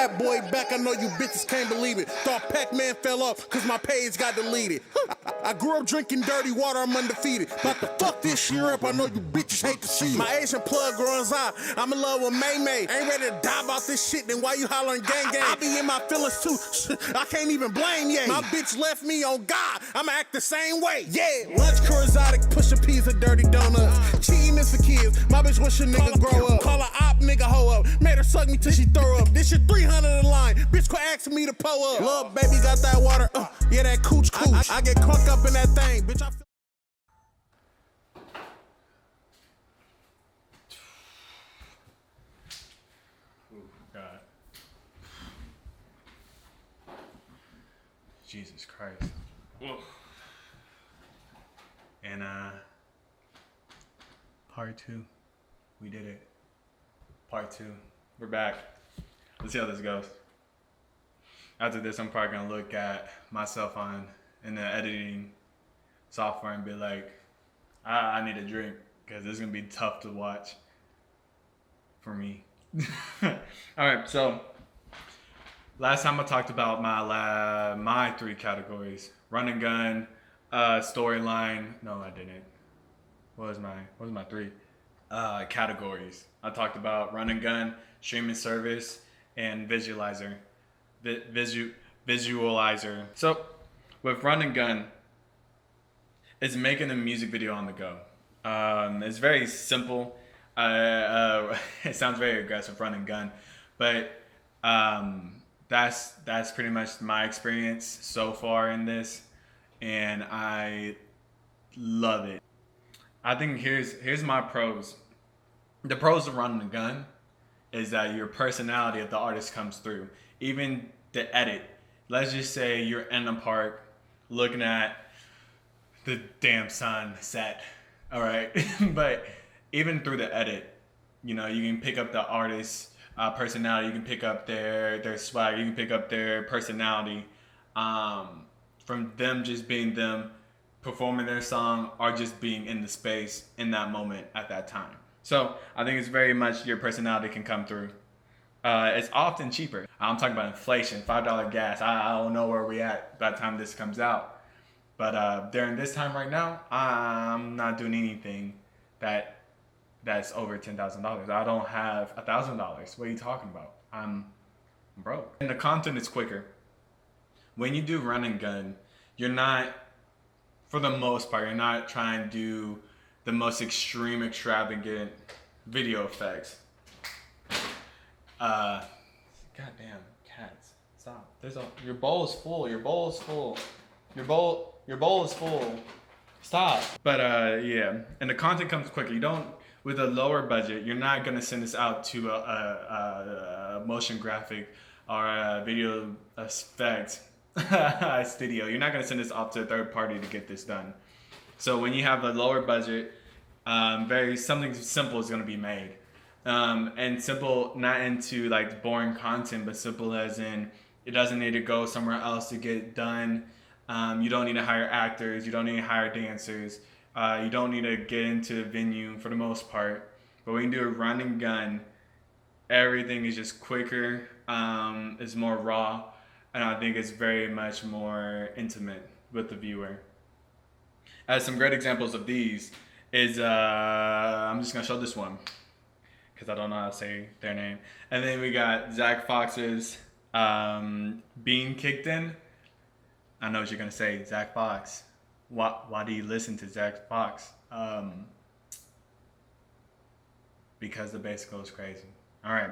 bad boy back, I know you bitches can't believe it. Thought Pac-Man fell off cause my page got deleted. I grew up drinking dirty water, I'm undefeated. About to fuck this year up, I know you bitches hate to see it. My Asian plug runs out, I'm in love with May May. Ain't ready to die about this shit, then why you hollering gang gang? I be in my feelings too, I can't even blame ya. My bitch left me on God, I'ma act the same way, yeah. Lunch crew exotic, push a piece of dirty donuts. Cheating is for kids, my bitch wish a nigga grow up. Call her op, nigga hoe up, made her suck me till she throw up. This shit 300 a line, bitch quit asking me to pull up. Love baby got that water, yeah that cooch. I get crunk up in that thing, bitch I feel. God. Jesus Christ. Whoa. And part 2. We did it. Part 2. We're back. Let's see how this goes. After this, I'm probably gonna look at myself in the editing software and be like, I need a drink because this is gonna be tough to watch for me. All right, so last time I talked about my 3 categories: run and gun, storyline. No, I didn't. What was my 3 categories? I talked about run and gun, streaming service, and visualizer. Visualizer. So with run and gun, it's making a music video on the go. It's very simple. It sounds very aggressive, run and gun, but that's pretty much my experience so far in this, and I love it. I think here's my pros. The pros of running and gun is that your personality of the artist comes through. Even the edit. Let's just say you're in the park looking at the damn sunset. All right, but even through the edit, you know, you can pick up the artist's personality. You can pick up their swag. You can pick up their personality from them just being them, performing their song, or just being in the space in that moment at that time. So I think it's very much your personality can come through. It's often cheaper. I'm talking about inflation, $5 gas. I don't know where we at by the time this comes out. But during this time right now, I'm not doing anything that's over $10,000. I don't have $1,000. What are you talking about? I'm broke. And the content is quicker. When you do run and gun, you're not, for the most part, you're not trying to do the most extreme, extravagant video effects. Goddamn cats! Stop. Your bowl is full. Your bowl is full. Your bowl is full. Stop. But yeah, and the content comes quicker. You don't, with a lower budget, you're not gonna send this out to a motion graphic or a video effect studio. You're not gonna send this off to a third party to get this done. So when you have a lower budget, something simple is gonna be made. And simple, not into like boring content, but simple as in it doesn't need to go somewhere else to get done. You don't need to hire actors. You don't need to hire dancers. You don't need to get into the venue for the most part. But when you do a run and gun, everything is just quicker. It's more raw, and I think it's very much more intimate with the viewer. Some great examples of these is I'm just gonna show this one, because I don't know how to say their name. And then we got Zach Fox's Being Kicked In. I know what you're gonna say, Zach Fox. Why do you listen to Zach Fox? Because the bass goes crazy. All right.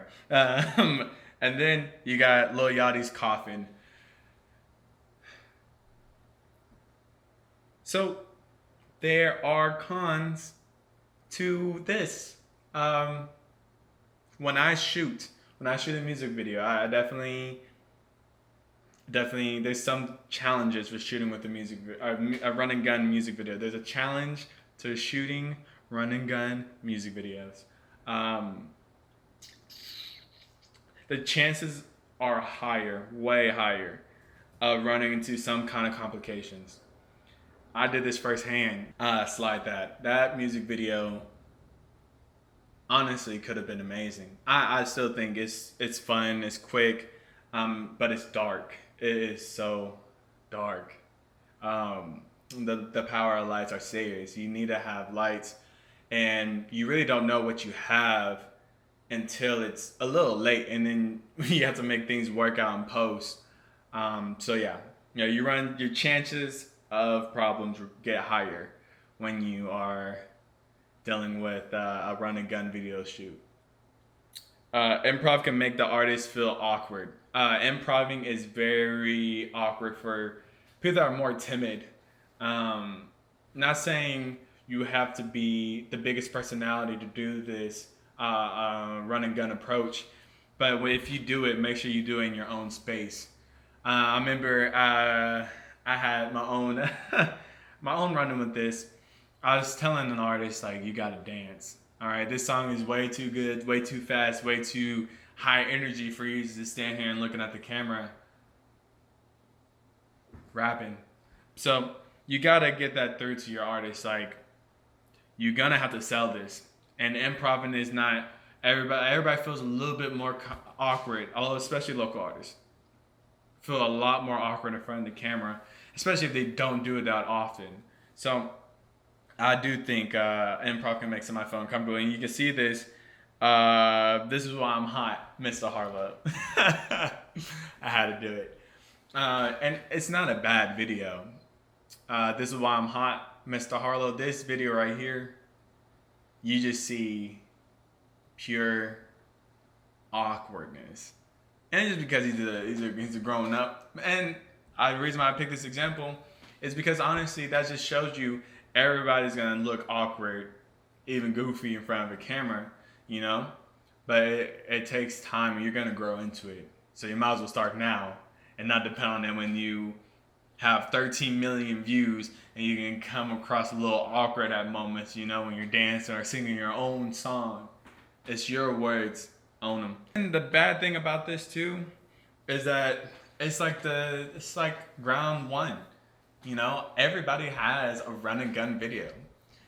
And then you got Lil Yachty's Coffin. So there are cons to this. When I shoot a music video, I definitely there's some challenges with shooting with a run and gun music video. There's a challenge to shooting run and gun music videos. The chances are higher, way higher, of running into some kind of complications. I did this firsthand. Slide that music video honestly could have been amazing. I still think it's fun, it's quick. But it's dark. It is so dark. The power of lights are serious. You need to have lights, and you really don't know what you have until it's a little late, and then you have to make things work out in post. So yeah, you run your chances of problems get higher when you are dealing with a run and gun video shoot. Improv can make the artist feel awkward. Improving is very awkward for people that are more timid. Not saying you have to be the biggest personality to do this run and gun approach, but if you do it, make sure you do it in your own space. I remember I had my own my own running with this. I was telling an artist, like, you gotta dance. All right, this song is way too good, way too fast, way too high energy for you to just stand here and looking at the camera rapping. So you gotta get that through to your artist. Like, you're gonna have to sell this. And improv is not everybody. Everybody feels a little bit more awkward, although especially local artists feel a lot more awkward in front of the camera, especially if they don't do it that often. So I do think improv can make somebody feel uncomfortable, and you can see this. This is why I'm hot, Mr. Harlow. I had to do it, and it's not a bad video. This is why I'm hot, Mr. Harlow. This video right here, you just see pure awkwardness, and just because he's a grown up. And the reason why I picked this example is because honestly, that just shows you everybody's gonna look awkward, even goofy in front of a camera, you know. But it takes time, and you're gonna grow into it. So you might as well start now, and not depend on it when you have 13 million views, and you can come across a little awkward at moments, you know, when you're dancing or singing your own song. It's your words, own them. And the bad thing about this too is that it's like ground one. You know, everybody has a run and gun video.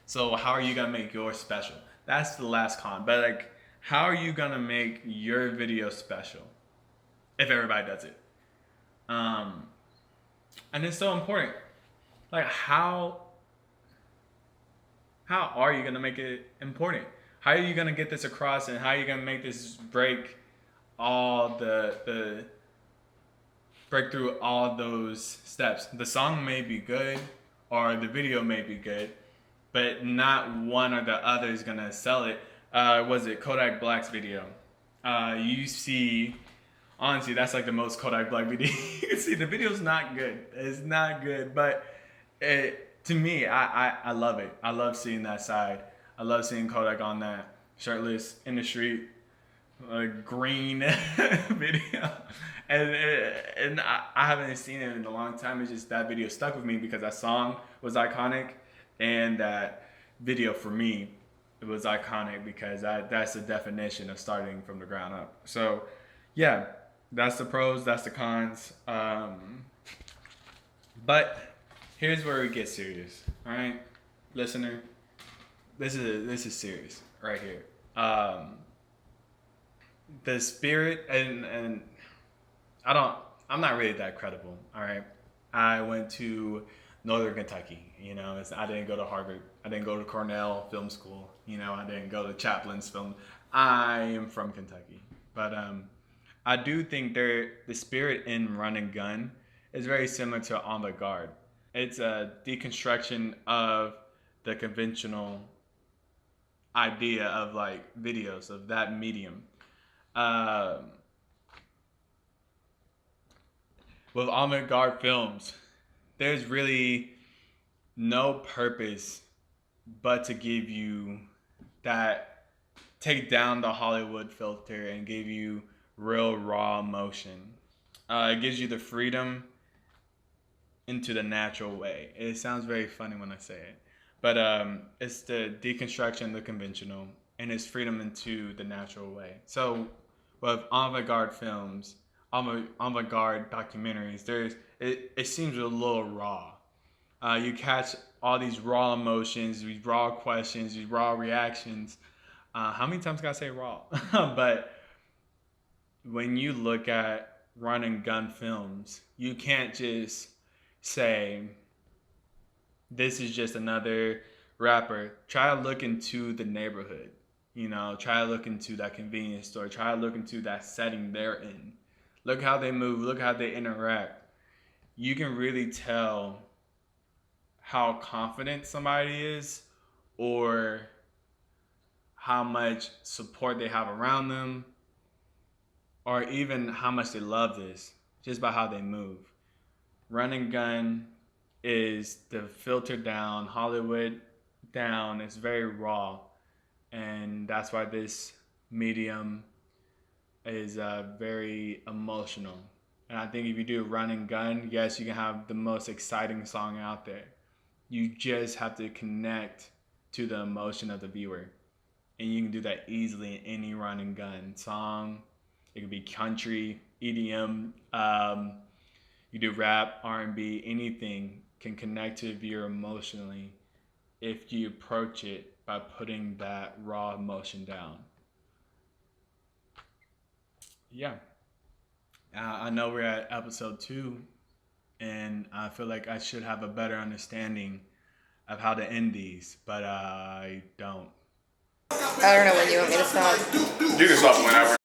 So how are you gonna make yours special? That's the last con. But like, how are you gonna make your video special if everybody does it? And it's so important. Like, how are you gonna make it important? How are you gonna get this across, and how are you gonna make this break all break through all those steps? The song may be good, or the video may be good, but not one or the other is gonna sell it. Was it Kodak Black's video? You see, honestly, that's like the most Kodak Black video. You can see the video's not good. It's not good, but to me, I love it. I love seeing that side. I love seeing Kodak on that shirtless in the street, green video. And I haven't seen it in a long time. It's just that video stuck with me because that song was iconic, and that video for me, it was iconic because that's the definition of starting from the ground up. So yeah, that's the pros, that's the cons. But here's where we get serious. All right, listener, this is serious right here. The spirit, and I'm not really that credible. All right, I went to Northern Kentucky. You know, I didn't go to Harvard. I didn't go to Cornell Film School. You know, I didn't go to Chaplin's Film. I am from Kentucky, but I do think the spirit in Run and Gun is very similar to avant-garde. It's a deconstruction of the conventional idea of like videos, of that medium. With avant-garde films, there's really no purpose but to give you that, take down the Hollywood filter and give you real raw emotion. It gives you the freedom into the natural way. It sounds very funny when I say it, but it's the deconstruction of the conventional, and it's freedom into the natural way. So with avant-garde films, avant-garde documentaries, it seems a little raw. You catch all these raw emotions, these raw questions, these raw reactions. How many times can I say raw? But when you look at run and gun films, you can't just say, this is just another rapper. Try to look into the neighborhood. You know, try to look into that convenience store. Try to look into that setting they're in. Look how they move. Look how they interact. You can really tell how confident somebody is, or how much support they have around them, or even how much they love this, just by how they move. Run and gun is the filtered down, Hollywood down. It's very raw. And that's why this medium is very emotional. And I think if you do run and gun, yes, you can have the most exciting song out there. You just have to connect to the emotion of the viewer. And you can do that easily in any run and gun song. It could be country, EDM, you do rap, R&B, anything can connect to the viewer emotionally if you approach it by putting that raw emotion down. Yeah. I know we're at episode 2, and I feel like I should have a better understanding of how to end these, but I don't. I don't know when you want me to stop. You can stop whenever.